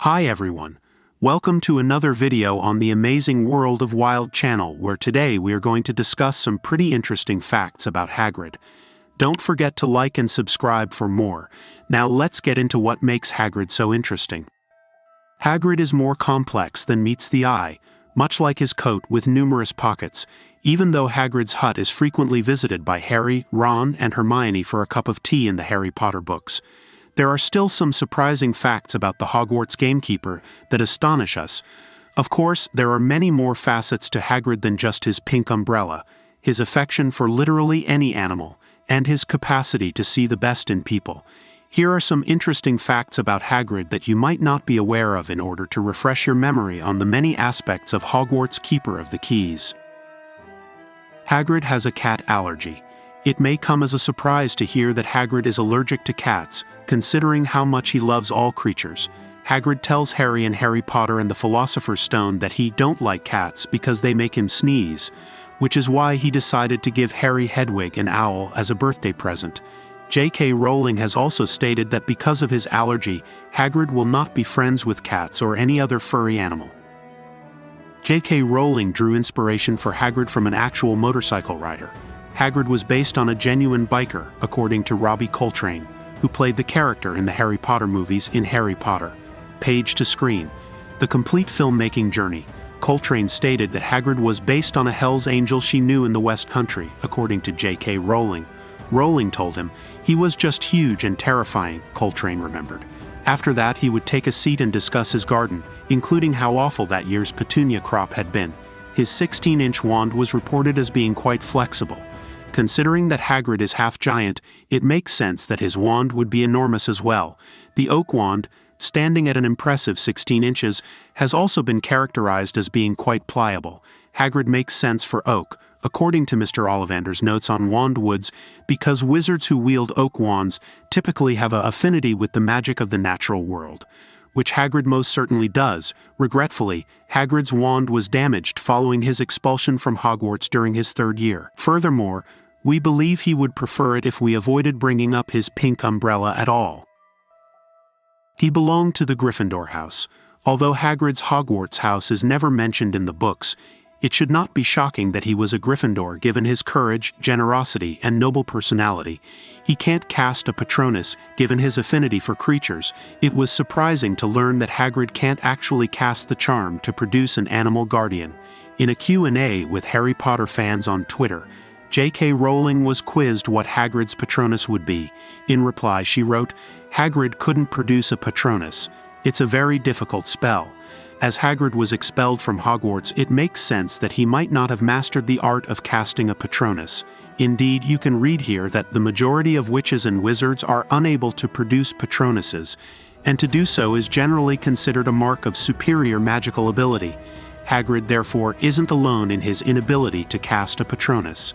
Hi everyone. Welcome to another video on the amazing World of Wild channel, where today we are going to discuss some pretty interesting facts about Hagrid. Don't forget to like and subscribe for more. Now let's get into what makes Hagrid so interesting. Hagrid is more complex than meets the eye, much like his coat with numerous pockets. Even though Hagrid's hut is frequently visited by Harry, Ron, and Hermione for a cup of tea in the Harry Potter books, there are still some surprising facts about the Hogwarts gamekeeper that astonish us. Of course, there are many more facets to Hagrid than just his pink umbrella, his affection for literally any animal, and his capacity to see the best in people. Here are some interesting facts about Hagrid that you might not be aware of in order to refresh your memory on the many aspects of Hogwarts Keeper of the Keys. Hagrid has a cat allergy. It may come as a surprise to hear that Hagrid is allergic to cats, considering how much he loves all creatures. Hagrid tells Harry in Harry Potter and the Philosopher's Stone that he don't like cats because they make him sneeze, which is why he decided to give Harry Hedwig an owl as a birthday present. J.K. Rowling has also stated that because of his allergy, Hagrid will not be friends with cats or any other furry animal. J.K. Rowling drew inspiration for Hagrid from an actual motorcycle rider. Hagrid was based on a genuine biker, according to Robbie Coltrane, who played the character in the Harry Potter movies in Harry Potter. Page to Screen. The complete filmmaking journey. Coltrane stated that Hagrid was based on a Hell's Angel she knew in the West Country, according to J.K. Rowling. Rowling told him, "He was just huge and terrifying," Coltrane remembered. After that, he would take a seat and discuss his garden, including how awful that year's petunia crop had been. His 16-inch wand was reported as being quite flexible. Considering that Hagrid is half-giant, it makes sense that his wand would be enormous as well. The oak wand, standing at an impressive 16 inches, has also been characterized as being quite pliable. Hagrid makes sense for oak, according to Mr. Ollivander's notes on wand woods, because wizards who wield oak wands typically have an affinity with the magic of the natural world, which Hagrid most certainly does. Regretfully, Hagrid's wand was damaged following his expulsion from Hogwarts during his third year. Furthermore, we believe he would prefer it if we avoided bringing up his pink umbrella at all. He belonged to the Gryffindor House. Although Hagrid's Hogwarts house is never mentioned in the books, it should not be shocking that he was a Gryffindor given his courage, generosity, and noble personality. He can't cast a Patronus given his affinity for creatures. It was surprising to learn that Hagrid can't actually cast the charm to produce an animal guardian. In a Q&A with Harry Potter fans on Twitter, J.K. Rowling was quizzed what Hagrid's Patronus would be. In reply, she wrote, "Hagrid couldn't produce a Patronus. It's a very difficult spell. As Hagrid was expelled from Hogwarts, it makes sense that he might not have mastered the art of casting a Patronus. Indeed, you can read here that the majority of witches and wizards are unable to produce Patronuses, and to do so is generally considered a mark of superior magical ability. Hagrid, therefore, isn't alone in his inability to cast a Patronus."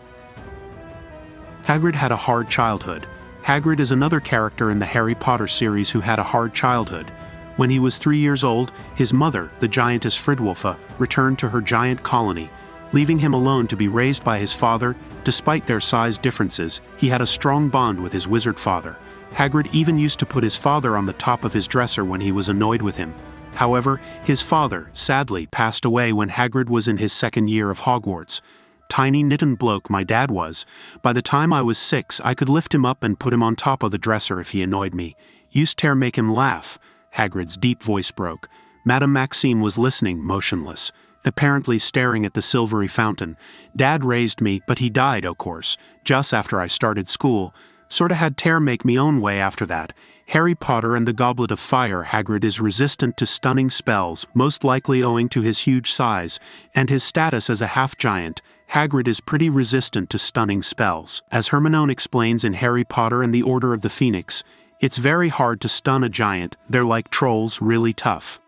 Hagrid had a hard childhood. Hagrid is another character in the Harry Potter series who had a hard childhood. When he was 3 years old, his mother, the giantess Fridwulfa, returned to her giant colony, leaving him alone to be raised by his father. Despite their size differences, he had a strong bond with his wizard father. Hagrid even used to put his father on the top of his dresser when he was annoyed with him. However, his father, sadly, passed away when Hagrid was in his second year of Hogwarts. "Tiny knitted bloke my dad was. By the time I was 6, I could lift him up and put him on top of the dresser if he annoyed me. Used to make him laugh." Hagrid's deep voice broke. Madame Maxime was listening, motionless, apparently staring at the silvery fountain. "Dad raised me, but he died, of course, just after I started school. Sorta had to make me own way after that." Harry Potter and the Goblet of Fire. Hagrid is resistant to stunning spells, most likely owing to his huge size, and his status as a half-giant. Hagrid is pretty resistant to stunning spells. As Hermione explains in Harry Potter and the Order of the Phoenix, it's very hard to stun a giant. They're like trolls, really tough.